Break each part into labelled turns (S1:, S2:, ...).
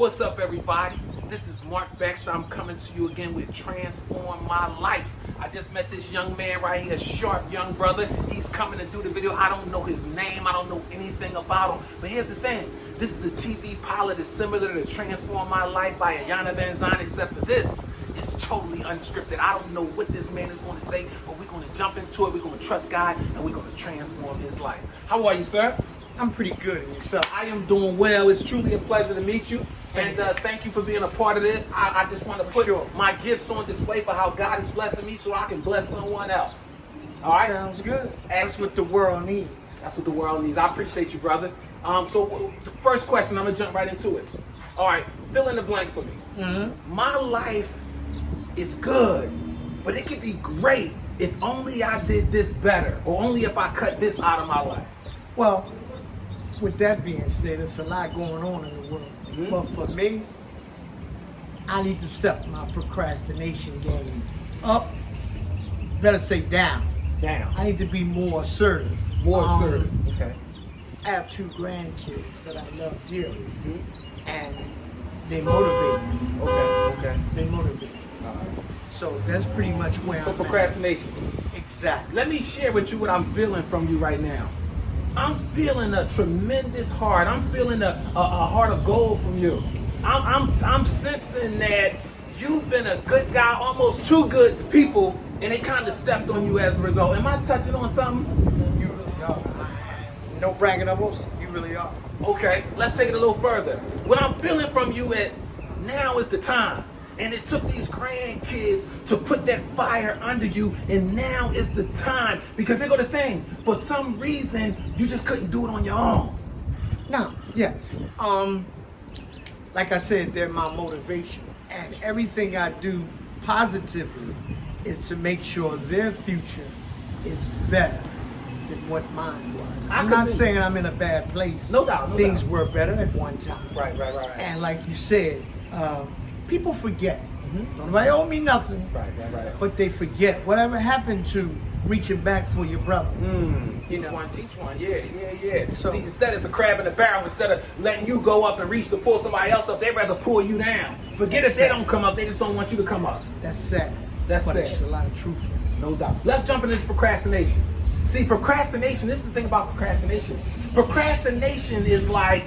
S1: What's up, everybody? This is Marc Baxter. I'm coming to you again with Transform My Life. I just met this young man right here, a sharp young brother. He's coming to do the video. I don't know his name. I don't know anything about him. But here's the thing. This is a TV pilot that's similar to Transform My Life by Ayana Van Zandt, except for this, it's totally unscripted. I don't know what this man is going to say, but we're going to jump into it. We're going to trust God, and we're going to transform his life. How are you, sir?
S2: I'm pretty good. And yourself?
S1: I am doing well. It's truly a pleasure to meet you. And thank you for being a part of this. I just want to put my gifts on display for how God is blessing me so I can bless someone else. All right?
S2: Sounds good. That's what the world needs.
S1: That's what the world needs. I appreciate you, brother. So the first question, I'm going to jump right into it. All right, fill in the blank for me. My life is good, but it could be great if only I did this better, or only if I cut this out of my life.
S2: Well, with that being said, there's a lot going on in the world. But for me, I need to step my procrastination game up. Better say down.
S1: Down.
S2: I need to be more assertive.
S1: More assertive. Okay.
S2: I have 2 grandkids that I love dearly, and they motivate me.
S1: Okay.
S2: They motivate me. So that's pretty much where I'm
S1: procrastination.
S2: at. Exactly.
S1: Let me share with you what I'm feeling from you right now. I'm feeling a tremendous heart. I'm feeling a heart of gold from you. I'm sensing that you've been a good guy, almost too good to people, and they kind of stepped on you as a result. Am I touching on something?
S2: You really are. No bragging almost. You really are.
S1: Okay, let's take it a little further. What I'm feeling from you is now is the time. And it took these grandkids to put that fire under you, and now is the time. Because here go the thing, for some reason, you just couldn't do it on your own.
S2: Now, yes. Like I said, they're my motivation. And everything I do positively is to make sure their future is better than what mine was. I'm not saying I'm in a bad place.
S1: No doubt.
S2: Things were better at one time.
S1: Right.
S2: And like you said, people forget. Nobody owe me nothing.
S1: Right.
S2: But they forget whatever happened to reaching back for your brother.
S1: Teach one. Yeah. So, see, instead it's a crab in the barrel. Instead of letting you go up and reach to pull somebody else up, they'd rather pull you down. Forget if they don't come up. They just don't want you to come up.
S2: That's sad.
S1: That's sad.
S2: There's a lot of truth in it.
S1: No doubt. Let's jump into this procrastination. See, procrastination, this is the thing about procrastination. Procrastination is like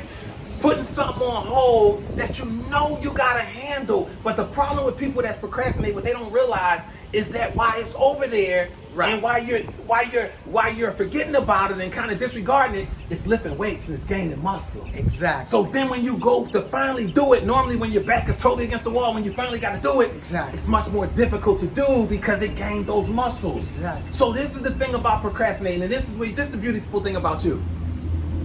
S1: putting something on hold that you know you gotta handle. But the problem with people that's procrastinate, what they don't realize is that while it's over there, and while you're forgetting about it and kind of disregarding it, it's lifting weights and it's gaining muscle.
S2: Exactly.
S1: So then when you go to finally do it, normally when your back is totally against the wall, when you finally got to do it, it's much more difficult to do because it gained those muscles.
S2: Exactly.
S1: So this is the thing about procrastinating, and this is the beautiful thing about you.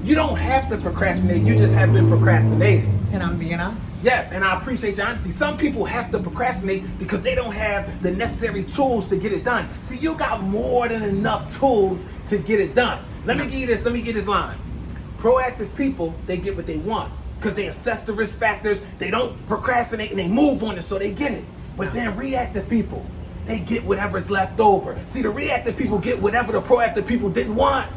S1: You don't have to procrastinate, you just have been procrastinating.
S2: And I'm being honest.
S1: Yes, and I appreciate your honesty. Some people have to procrastinate because they don't have the necessary tools to get it done. See, you got more than enough tools to get it done. Let me give you this line. Proactive people, they get what they want because they assess the risk factors, they don't procrastinate, and they move on it so they get it. But then reactive people, they get whatever's left over. See, the reactive people get whatever the proactive people didn't want.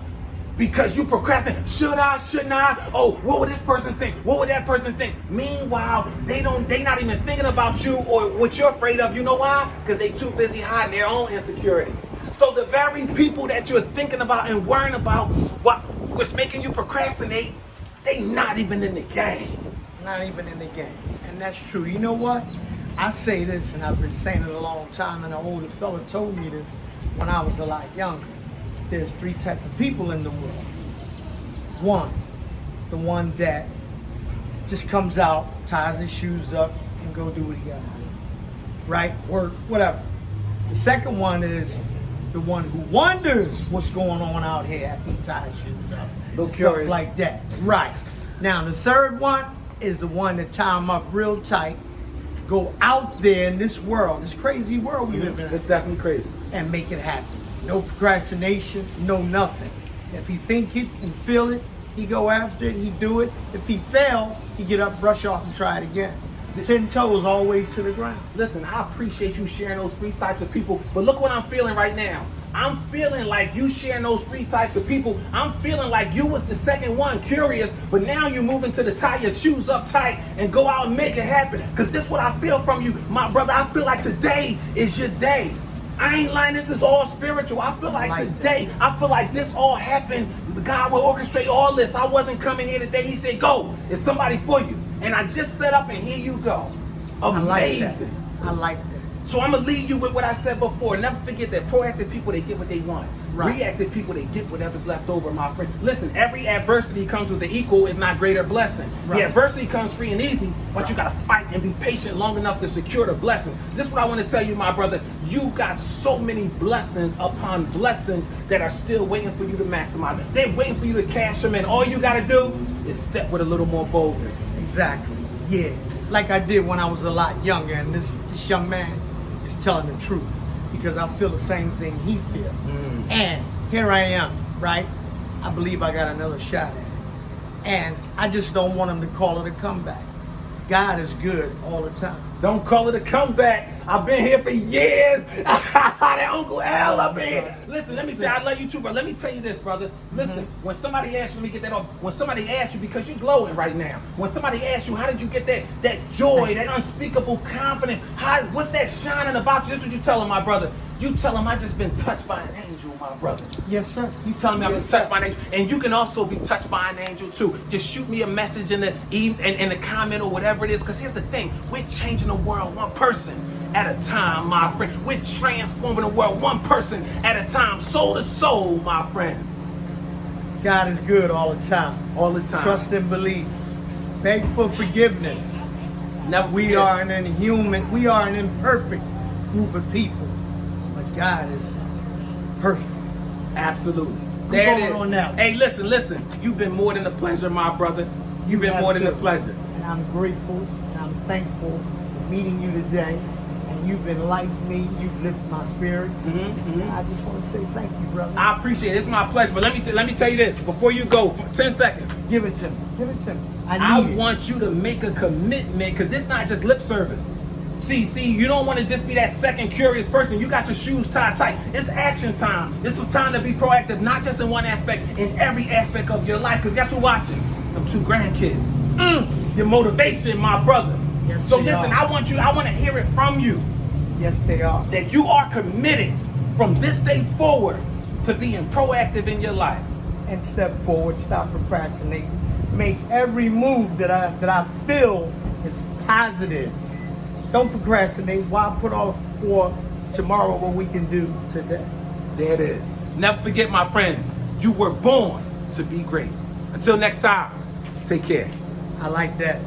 S1: Because you procrastinate. Should I? Shouldn't I? Oh, what would this person think? What would that person think? Meanwhile, they not even thinking about you or what you're afraid of. You know why? Because they too busy hiding their own insecurities. So the very people that you're thinking about and worrying about what's making you procrastinate, they not even in the game.
S2: Not even in the game. And that's true. You know what? I say this, and I've been saying it a long time, and an older fella told me this when I was a lot younger. There's 3 types of people in the world. 1, the one that just comes out, ties his shoes up, and go do what he gotta do. Right? Work, whatever. The second one is the one who wonders what's going on out here after he ties his shoes up. Stuff like that. Right. Now, the third one is the one that tie him up real tight, go out there in this world, this crazy world we live in.
S1: It's definitely crazy.
S2: And make it happen. No procrastination, no nothing. If he think it and feel it, he go after it, he do it. If he fail, he get up, brush off, and try it again. 10 toes always to the ground.
S1: Listen, I appreciate you sharing those 3 types of people, but look what I'm feeling right now. I'm feeling like you sharing those three types of people. I'm feeling like you was the second one, curious, but now you moving to the tie your shoes up tight and go out and make it happen. Because this is what I feel from you, my brother. I feel like today is your day. I ain't lying, this is all spiritual. I feel like today, I feel like this all happened. God will orchestrate all this. I wasn't coming here today. He said, go. It's somebody for you. And I just set up and here you go. Amazing.
S2: I like that.
S1: So I'm going to leave you with what I said before. Never forget that proactive people, they get what they want.
S2: Right.
S1: Reactive people, they get whatever's left over, my friend. Listen, every adversity comes with an equal, if not greater, blessing.
S2: Right.
S1: The adversity comes free and easy, but you got to fight and be patient long enough to secure the blessings. This is what I want to tell you, my brother. You got so many blessings upon blessings that are still waiting for you to maximize. They're waiting for you to cash them in. All you got to do is step with a little more boldness.
S2: Exactly. Yeah. Like I did when I was a lot younger, and this young man is telling the truth, because I feel the same thing he feels. And here I am, right? I believe I got another shot at it. And I just don't want him to call it a comeback. God is good all the time.
S1: Don't call it a comeback. I've been here for years. That Uncle Al up in here. Listen, let me tell you, I love you too, bro. Let me tell you this, brother. Listen, when somebody asks you, let me get that off. When somebody asks you, because you're glowing right now. When somebody asks you, how did you get that joy, that unspeakable confidence? What's that shining about you? This is what you tell them, my brother. You tell them I just been touched by an angel, my brother.
S2: Yes, sir.
S1: You tell me I've been touched by an angel, and you can also be touched by an angel too. Just shoot me a message in the comment or whatever it is. Because here's the thing: we're changing the world one person at a time, my friend. We're transforming the world one person at a time, soul to soul, my friends.
S2: God is good all the time.
S1: All the time.
S2: Trust and believe. Beg for forgiveness.
S1: Never
S2: We
S1: forget.
S2: are an imperfect group of people, but God is perfect.
S1: Absolutely.
S2: I'm
S1: There it
S2: going
S1: is.
S2: on now.
S1: Hey, listen. You've been more than a pleasure, my brother. You've been
S2: have
S1: more than a
S2: too.
S1: pleasure.
S2: And I'm grateful and I'm thankful for meeting you today. And you've enlightened me. You've lifted my spirits. And I just want to say thank you, brother.
S1: I appreciate it. It's my pleasure. But let me tell you this before you go. 10 seconds.
S2: Give it to me. Give it to me.
S1: I
S2: need it.
S1: want you to make a commitment, because this not just lip service. See, you don't want to just be that second curious person. You got your shoes tied tight. It's action time. It's time to be proactive, not just in one aspect, in every aspect of your life. Because guess who's watching? Them two grandkids. Your motivation, my brother.
S2: Yes,
S1: so
S2: they
S1: listen,
S2: are.
S1: I want to hear it from you.
S2: Yes, they are.
S1: That you are committed from this day forward to being proactive in your life.
S2: And step forward. Stop procrastinating. Make every move that I feel is positive. Don't procrastinate. Why put off for tomorrow what we can do today?
S1: There it is. Never forget, my friends, you were born to be great. Until next time, take care.
S2: I like that.